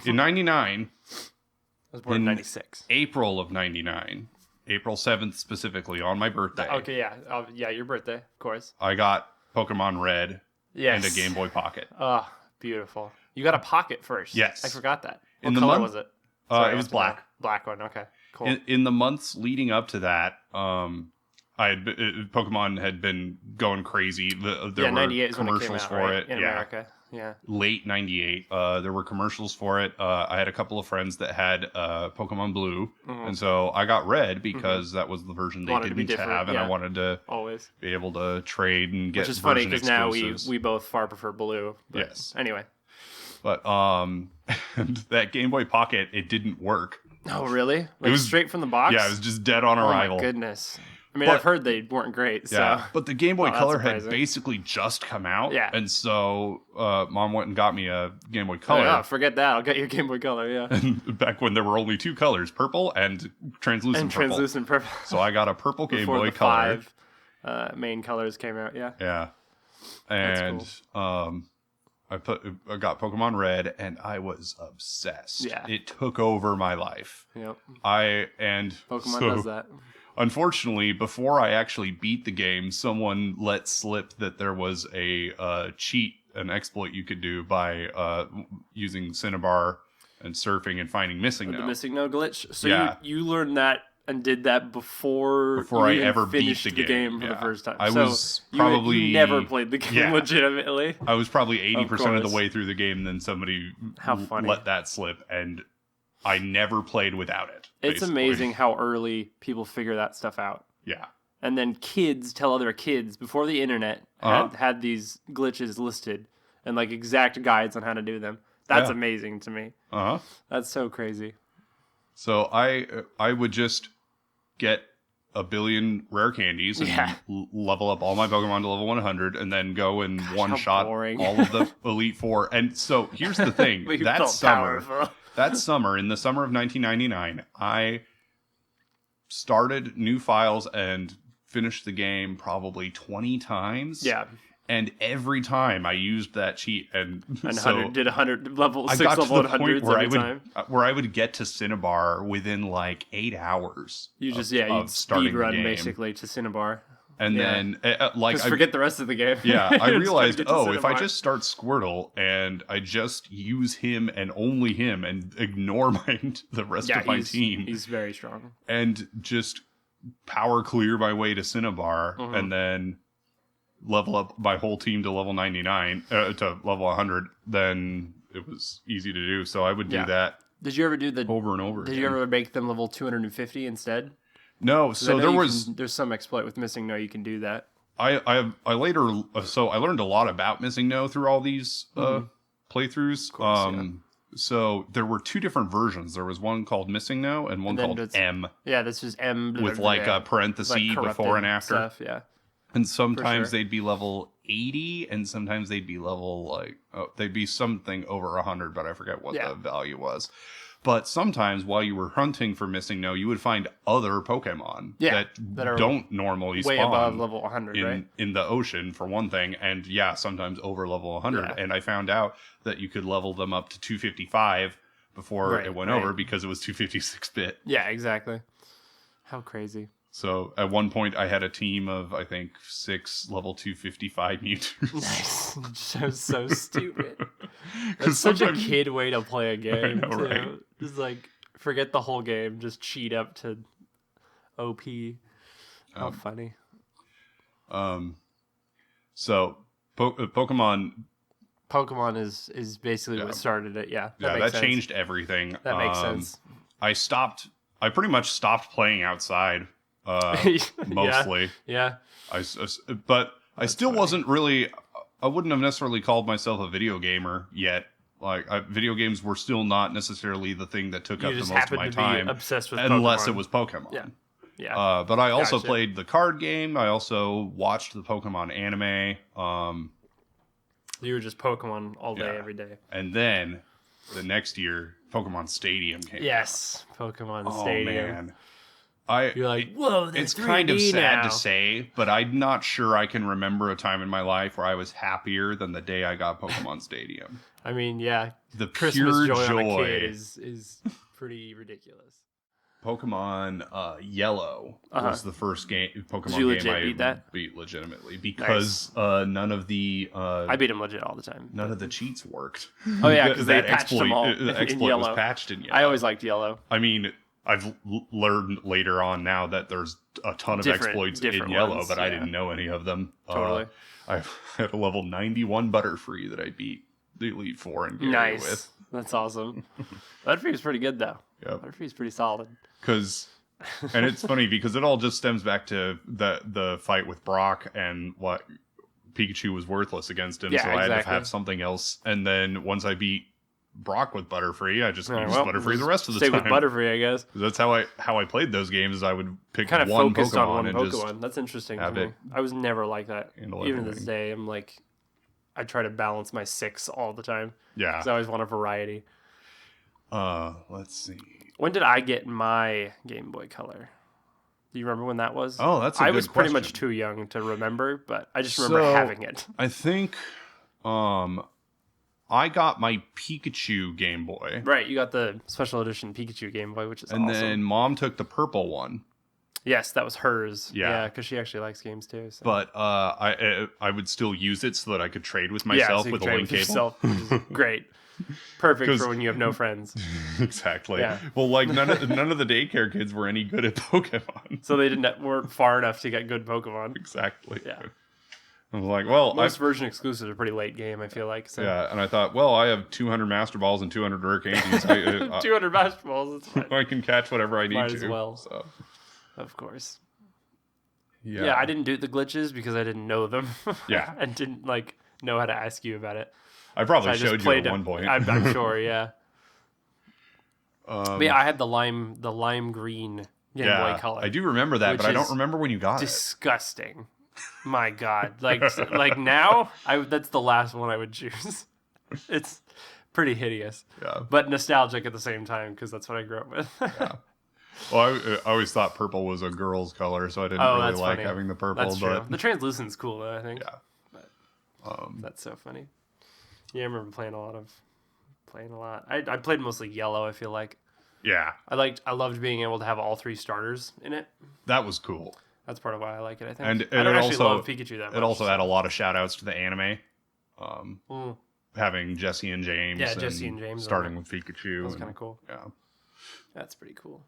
in 99, I was born in 96. April of 99, April 7th specifically, on my birthday. Okay, yeah. Yeah, your birthday, of course. I got Pokemon Red Yes. and a Game Boy Pocket. Oh, beautiful. You got a Pocket first. Yes. I forgot that. What In the color month- was it? it was black. Black one, okay. Cool. In the months leading up to that, Pokemon had been going crazy. There were 98 is when it came commercials out, for right? it. In yeah. America. Yeah. Late 98. There were commercials for it. I had a couple of friends that had Pokemon Blue. And so I got Red because that was the version they Wanted to be didn't have. different, And I yeah. wanted to Always. be able to trade and get Which is funny version because now exclusives. we both far prefer blue. But Yes. Anyway. But and that Game Boy Pocket, it didn't work. Oh, really? Like It was straight from the box? Yeah, it was just dead on Oh, arrival. my goodness. I mean, But- I've heard they weren't great, so... Yeah, but the Game Boy that's Color had surprising. basically just come out. Yeah. And so Mom went and got me a Game Boy Oh, Color. yeah, forget that. I'll get you a Game Boy Color, yeah. Back when there were only two colors, purple and translucent And purple. translucent purple. So I got a purple Game Before Boy the Color. 5 main colors came out, yeah. Yeah. And I got Pokemon Red and I was obsessed. Yeah. It took over my life. Yep. Pokemon Does that. Unfortunately, before I actually beat the game, someone let slip that there was a cheat, an exploit you could do by using Cinnabar and surfing and finding Missing The No. Missing No glitch. So Yeah. you learned that and did that before Before you I even ever beat finished the the game. game for Yeah. the first time. I So was you probably- never played the game Yeah. legitimately. I was probably 80% of the course. way through the game, and then somebody How funny. let that slip, and I never played without it. It's basically. amazing how early people figure that stuff out. Yeah. And then kids tell other kids before the internet had these glitches listed and like exact guides on how to do them. That's Yeah. amazing to me. Uh-huh. That's so crazy. So I would just get a billion rare candies and Yeah. level up all my Pokemon to level 100 and then go in one how shot boring. all of the Elite Four. And so here's the thing. But you that felt summer, powerful. in the summer of 1999, I started new files and finished the game probably 20 times. Yeah. And every time I used that cheat and And so did 100 level, I 6 got to level the point 100s where every time. where I would get to Cinnabar within like 8 hours. You just, of you'd starting speed the run game. basically to Cinnabar. And Yeah. then like Just I forget the rest of the game. yeah, I Just gotta realized, get to if I Cinnabar. just start Squirtle and I just use him and only him and ignore the rest of my team He's very strong. and just power clear my way to Cinnabar Mm-hmm. and then level up my whole team to level 99 to level 100, then it was easy to do. So I would do Yeah. that Did you ever do the... over and over Did again. you ever make them level 250 instead? No, 'Cause I so know there you was... there's some exploit with Missing No you can do that. I later... So I learned a lot about Missing No through all these playthroughs. course, So there were two different versions. There was one called Missing No and one And then called it's- M Yeah, this is M... with like a parenthesis before corrupted and after. Stuff, yeah. And sometimes sure. they'd be level 80 and sometimes they'd be level they'd be something over 100, but I forget what Yeah. the value was. But sometimes while you were hunting for Missing No, you would find other Pokemon that are don't normally Way spawn above level 100, in, right? in the ocean for one thing, and yeah, sometimes over level 100. Yeah. And I found out that you could level them up to 255 before Right, it went right. over because it was 256-bit. Yeah, exactly. How crazy. So at one point I had a team of, I think, 6 level 255 Mewtwo's. Nice. so stupid. 'Cause That's such a sometimes- kid way to play a game, know, too. right? Just like, forget the whole game. Just cheat up to OP. How funny. So Pokemon, Pokemon is basically what started it. Yeah, yeah, makes that sense. changed everything. That makes sense. I pretty much stopped playing outside, mostly. Yeah. But I still wasn't really. I wouldn't have necessarily called myself a video gamer yet. Like video games were still not necessarily the thing that took You up the just most of happened my to be time, obsessed with unless Pokemon. it was Pokemon. Yeah. Yeah. But I also Gotcha. played the card game. I also watched the Pokemon anime. You were just Pokemon all day, Yeah. every day. And then the next year, Pokemon Stadium came out. Yes. Pokemon Oh, Stadium. man. You're like, whoa, it's 3D kind of sad now. to say, but I'm not sure I can remember a time in my life where I was happier than the day I got Pokemon Stadium. I mean, yeah, The Christmas pure joy on a joy. kid is pretty ridiculous. Pokemon Yellow was the first Pokemon game I beat legitimately because none of the I beat him legit all the time. None of the cheats worked. Oh yeah, because they patched them all. The exploit was patched in Yellow. I always liked Yellow. I mean, I've learned later on now that there's a ton of exploits in Yellow, but I didn't know any of them. Totally. I had a level 91 Butterfree that I beat the Elite Four and Gary with. That's awesome. Butterfree is pretty good though. Yep. Butterfree's pretty solid. And it's funny because it all just stems back to the fight with Brock and what Pikachu was worthless against him. So I had to have something else. And then once I beat Brock with Butterfree, I just used Butterfree the rest of the time. Stay with Butterfree, I guess. That's how I played those games. Is I would pick kind of one focused Pokemon on one and Pokemon. just That's interesting to me. I was never like that. Even to this day, I'm like, I try to balance my 6 all the time. Yeah, because I always want a variety. Let's see. When did I get my Game Boy Color? Do you remember when that was? Oh, that's a good I was pretty question. much too young to remember, but I just remember having it. I think, I got my Pikachu Game Boy. Right, you got the special edition Pikachu Game Boy, which is awesome. And then Mom took the purple one. Yes, that was hers. Yeah, because she actually likes games too. So. But I would still use it so that I could trade with myself so with a link cable. Yourself, which is great. Perfect for when you have no friends. Exactly. Yeah. Well, like none of the daycare kids were any good at Pokemon. So they weren't far enough to get good Pokemon. Exactly. Yeah. I was like, well, most version exclusives are pretty late game, I feel like. So. Yeah, and I thought, well, I have 200 Master Balls and 200 Hurricanes. 200 Master Balls. That's fine. I can catch whatever I need Might to. as well. So. Of course. Yeah, I didn't do the glitches because I didn't know them. Yeah. And didn't know how to ask you about it. I probably showed you at one point. I'm sure, yeah. But yeah, I had the lime green Game Boy Color. I do remember that, but I don't remember when you got disgusting. My God, like now, that's the last one I would choose. It's pretty hideous, but nostalgic at the same time because that's what I grew up with. Yeah. Well, I always thought purple was a girl's color, so I didn't really like having the purple. That's true. The translucent's cool, though, I think. Yeah. But, that's so funny. Yeah, I remember playing a lot. I played mostly yellow, I feel like. Yeah. I loved being able to have all 3 starters in it. That was cool. That's part of why I like it, I think. And I don't actually also love Pikachu that much. It also had a lot of shout outs to the anime. Having Jesse and James. Yeah, Jesse and James. Starting with Pikachu. That was kind of cool. Yeah. That's pretty cool.